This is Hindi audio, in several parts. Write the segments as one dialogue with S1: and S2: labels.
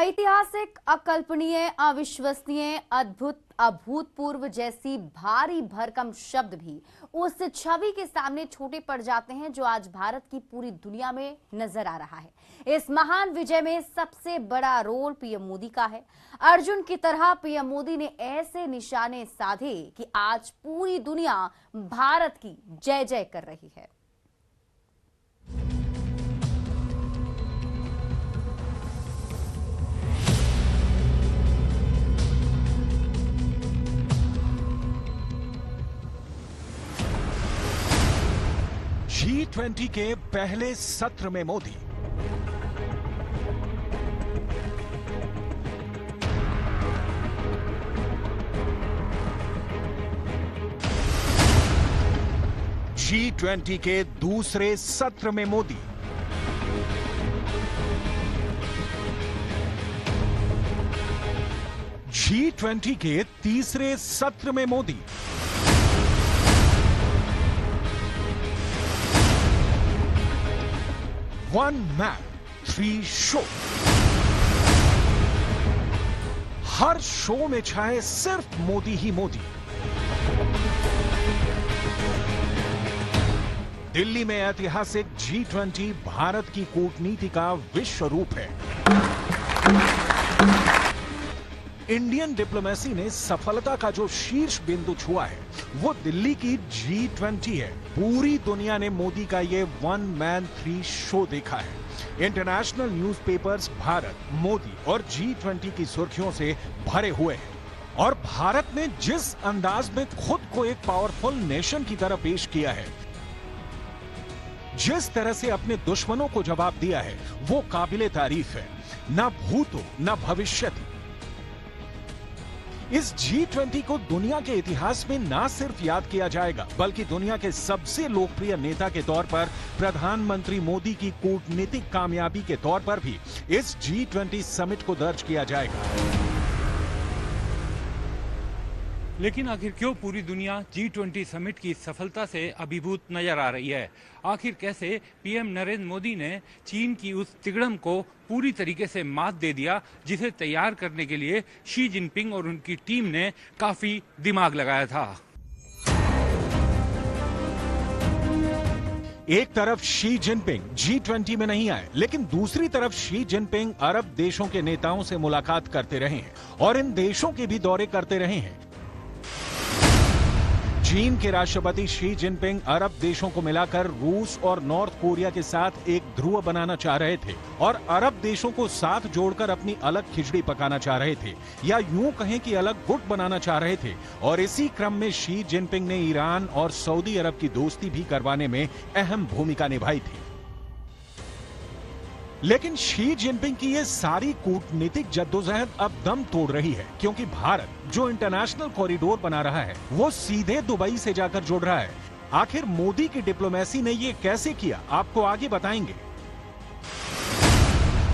S1: ऐतिहासिक, अकल्पनीय, अविश्वसनीय, अद्भुत, अभूतपूर्व जैसी भारी भरकम शब्द भी उस छवि के सामने छोटे पड़ जाते हैं जो आज भारत की पूरी दुनिया में नजर आ रहा है। इस महान विजय में सबसे बड़ा रोल पीएम मोदी का है। अर्जुन की तरह पीएम मोदी ने ऐसे निशाने साधे कि आज पूरी दुनिया भारत की जय जय कर रही है।
S2: G20 के पहले सत्र में मोदी G20 के दूसरे सत्र में मोदी G20 के तीसरे सत्र में Modi one man three show. हर शो में छाए सिर्फ मोदी ही मोदी। दिल्ली में ऐतिहासिक G20 भारत की कूटनीति का विश्व रूप है। इंडियन डिप्लोमेसी ने सफलता का जो शीर्ष बिंदु छुआ है वो दिल्ली की G20 है। पूरी दुनिया ने मोदी का ये वन मैन थ्री शो देखा है। इंटरनेशनल न्यूज़पेपर्स भारत, मोदी और G20 की सुर्खियों से भरे हुए हैं। और भारत ने जिस अंदाज में खुद को एक पावरफुल नेशन की तरह पेश किया है, जिस तरह से अपने दुश्मनों को जवाब दिया है, वो काबिले तारीफ है। ना भूतो ना भविष्यति। इस G20 को दुनिया के इतिहास में ना सिर्फ याद किया जाएगा बल्कि दुनिया के सबसे लोकप्रिय नेता के तौर पर प्रधानमंत्री मोदी की कूटनीतिक कामयाबी के तौर पर भी इस G20 समिट को दर्ज किया जाएगा।
S3: लेकिन आखिर क्यों पूरी दुनिया G20 समिट की सफलता से अभिभूत नजर आ रही है? आखिर कैसे पीएम नरेंद्र मोदी ने चीन की उस तिगड़म को पूरी तरीके से मात दे दिया जिसे तैयार करने के लिए शी जिनपिंग और उनकी टीम ने काफी दिमाग लगाया था।
S2: एक तरफ शी जिनपिंग G20 में नहीं आए, लेकिन दूसरी तरफ शी जिनपिंग अरब देशों के नेताओं से मुलाकात करते रहे हैं और इन देशों के भी दौरे करते रहे हैं। चीन के राष्ट्रपति शी जिनपिंग अरब देशों को मिलाकर रूस और नॉर्थ कोरिया के साथ एक ध्रुव बनाना चाह रहे थे और अरब देशों को साथ जोड़कर अपनी अलग खिचड़ी पकाना चाह रहे थे, या यूं कहें कि अलग गुट बनाना चाह रहे थे। और इसी क्रम में शी जिनपिंग ने ईरान और सऊदी अरब की दोस्ती भी करवाने में अहम भूमिका निभाई थी। लेकिन शी जिनपिंग की ये सारी कूटनीतिक जद्दोजहद अब दम तोड़ रही है, क्योंकि भारत जो इंटरनेशनल कॉरिडोर बना रहा है वो सीधे दुबई से जाकर जुड़ रहा है। आखिर मोदी की डिप्लोमेसी ने ये कैसे किया, आपको आगे बताएंगे।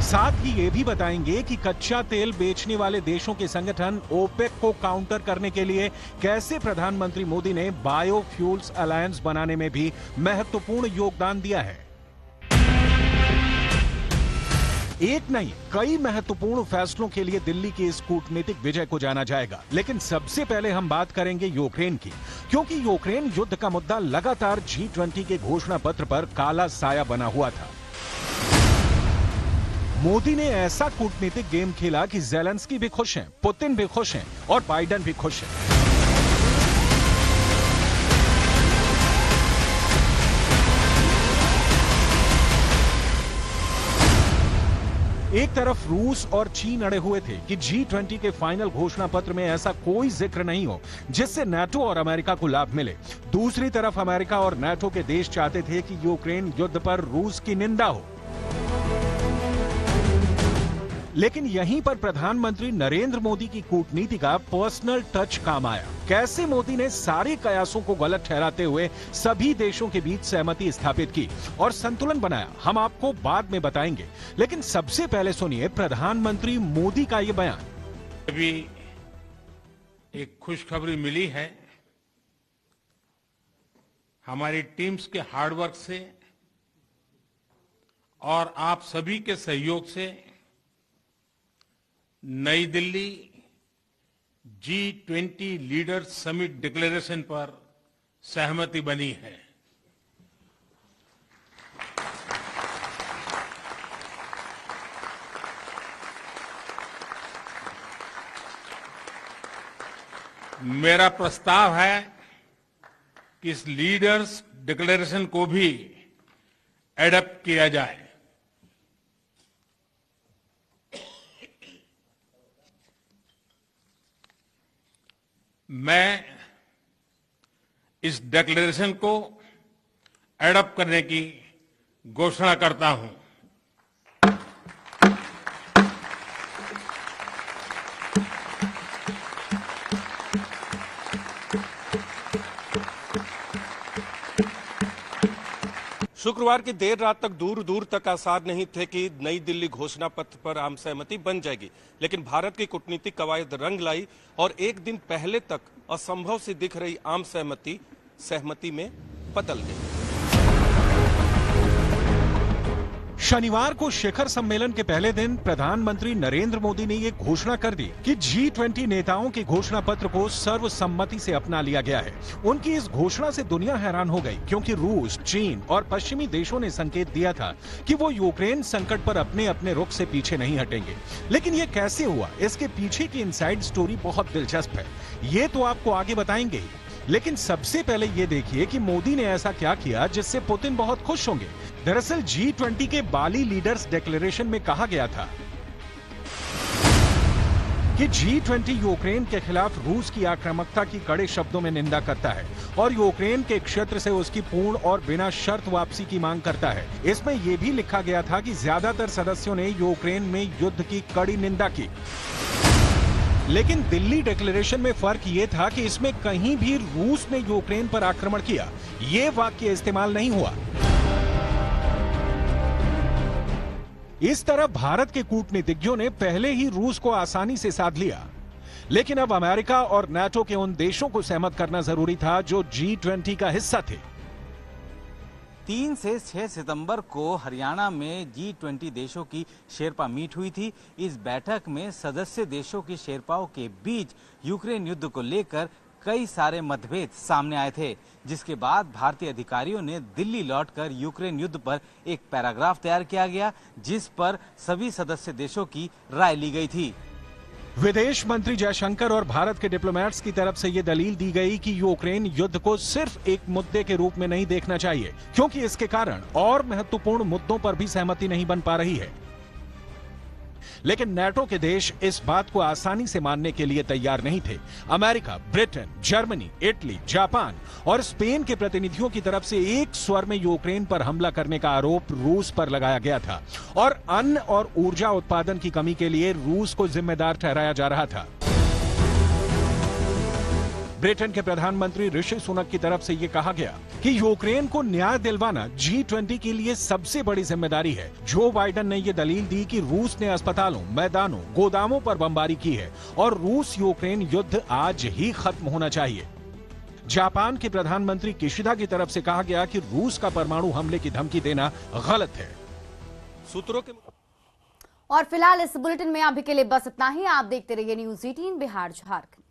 S2: साथ ही ये भी बताएंगे कि कच्चा तेल बेचने वाले देशों के संगठन ओपेक को काउंटर करने के लिए कैसे प्रधानमंत्री मोदी ने बायोफ्यूल्स अलायंस बनाने में भी महत्वपूर्ण योगदान दिया है। एक नहीं, कई महत्वपूर्ण फैसलों के लिए दिल्ली की इस कूटनीतिक विजय को जाना जाएगा। लेकिन सबसे पहले हम बात करेंगे यूक्रेन की, क्योंकि यूक्रेन युद्ध का मुद्दा लगातार G20 के घोषणा पत्र पर काला साया बना हुआ था। मोदी ने ऐसा कूटनीतिक गेम खेला कि ज़ेलेंस्की भी खुश हैं, पुतिन भी खुश हैं और बाइडेन भी खुश हैं। एक तरफ रूस और चीन अड़े हुए थे कि G20 के फाइनल घोषणा पत्र में ऐसा कोई जिक्र नहीं हो जिससे नाटो और अमेरिका को लाभ मिले। दूसरी तरफ अमेरिका और नाटो के देश चाहते थे कि यूक्रेन युद्ध पर रूस की निंदा हो। लेकिन यहीं पर प्रधानमंत्री नरेंद्र मोदी की कूटनीति का पर्सनल टच काम आया। कैसे मोदी ने सारे कयासों को गलत ठहराते हुए सभी देशों के बीच सहमति स्थापित की और संतुलन बनाया, हम आपको बाद में बताएंगे। लेकिन सबसे पहले सुनिए प्रधानमंत्री मोदी का ये बयान।
S3: अभी एक खुशखबरी मिली है, हमारी टीम्स के हार्डवर्क से और आप सभी के सहयोग से
S4: नई Delhi G20 leaders summit declaration पर सहमति बनी है। मेरा प्रस्ताव है कि इस लीडर्स डिक्लेरेशन को भी एडॉप्ट किया जाए। मैं इस डिक्लेरेशन को एडॉप्ट करने की घोषणा करता हूं।
S5: शुक्रवार की देर रात तक दूर दूर तक आसार नहीं थे कि नई दिल्ली घोषणा पत्र पर आम सहमति बन जाएगी, लेकिन भारत की कूटनीतिक कवायद रंग लाई और एक दिन पहले तक असंभव सी दिख रही आम सहमति में बदल गई।
S2: शनिवार को शिखर सम्मेलन के पहले दिन प्रधानमंत्री नरेंद्र मोदी ने ये घोषणा कर दी कि G20 नेताओं के घोषणा पत्र को सर्वसम्मति से अपना लिया गया है। उनकी इस घोषणा से दुनिया हैरान हो गई, क्योंकि रूस, चीन और पश्चिमी देशों ने संकेत दिया था कि वो यूक्रेन संकट पर अपने अपने रुख से पीछे नहीं हटेंगे। लेकिन ये कैसे हुआ, इसके पीछे की इनसाइड स्टोरी बहुत दिलचस्प है। ये तो आपको आगे बताएंगे ही, लेकिन सबसे पहले ये देखिए कि मोदी ने ऐसा क्या किया जिससे पुतिन बहुत खुश होंगे। दरअसल G20 के बाली लीडर्स डिक्लेरेशन में कहा गया था कि G20 यूक्रेन के खिलाफ रूस की आक्रामकता की कड़े शब्दों में निंदा करता है और यूक्रेन के क्षेत्र से उसकी पूर्ण और बिना शर्त वापसी की मांग करता है। इसमें यह भी लिखा गया था कि ज्यादातर सदस्यों ने यूक्रेन में युद्ध की कड़ी निंदा की। लेकिन दिल्ली डिक्लेरेशन में फर्क यह था कि इसमें कहीं भी रूस ने यूक्रेन पर आक्रमण किया, यह वाक्य इस्तेमाल नहीं हुआ। इस तरह भारत के कूटनीतिज्ञों ने पहले ही रूस को आसानी से साध लिया, लेकिन अब अमेरिका और नाटो के उन देशों को सहमत करना जरूरी था जो G20 का हिस्सा थे।
S6: 3 से 6 सितंबर को हरियाणा में G20 देशों की शेरपा मीट हुई थी। इस बैठक में सदस्य देशों की शेरपाओं के बीच यूक्रेन युद्ध को लेकर कई सारे मतभेद सामने आए थे, जिसके बाद भारतीय अधिकारियों ने दिल्ली लौटकर यूक्रेन युद्ध पर एक पैराग्राफ तैयार किया गया, जिस पर सभी सदस्य देशों की राय ली गई थी।
S2: विदेश मंत्री जयशंकर और भारत के डिप्लोमेट्स की तरफ से यह दलील दी गई कि यूक्रेन युद्ध को सिर्फ एक मुद्दे के रूप में नहीं देखना चाहिए, क्योंकि इसके कारण और महत्वपूर्ण मुद्दों पर भी सहमति नहीं बन पा रही है। लेकिन नाटो के देश इस बात को आसानी से मानने के लिए तैयार नहीं थे। America, Britain, Germany, Italy, Japan और स्पेन के प्रतिनिधियों की तरफ से एक स्वर में यूक्रेन पर हमला करने का आरोप रूस पर लगाया गया था और अन्न और ऊर्जा उत्पादन की कमी के लिए रूस को जिम्मेदार ठहराया जा रहा था। ब्रिटेन के प्रधानमंत्री ऋषि सुनक की तरफ से यह कहा गया कि यूक्रेन को न्याय दिलवाना G20 के लिए सबसे बड़ी जिम्मेदारी है। जो बाइडेन ने यह दलील दी कि रूस ने अस्पतालों, मैदानों, गोदामों पर बमबारी की है और रूस यूक्रेन युद्ध आज ही खत्म होना चाहिए। जापान के प्रधानमंत्री किशिदा की तरफ से कहा गया कि रूस का परमाणु हमले की धमकी देना गलत है।
S5: सूत्रों के
S1: और फिलहाल इस बुलेटिन में अभी के लिए बस इतना ही। आप देखते रहिए न्यूज़ 18 बिहार झारखंड।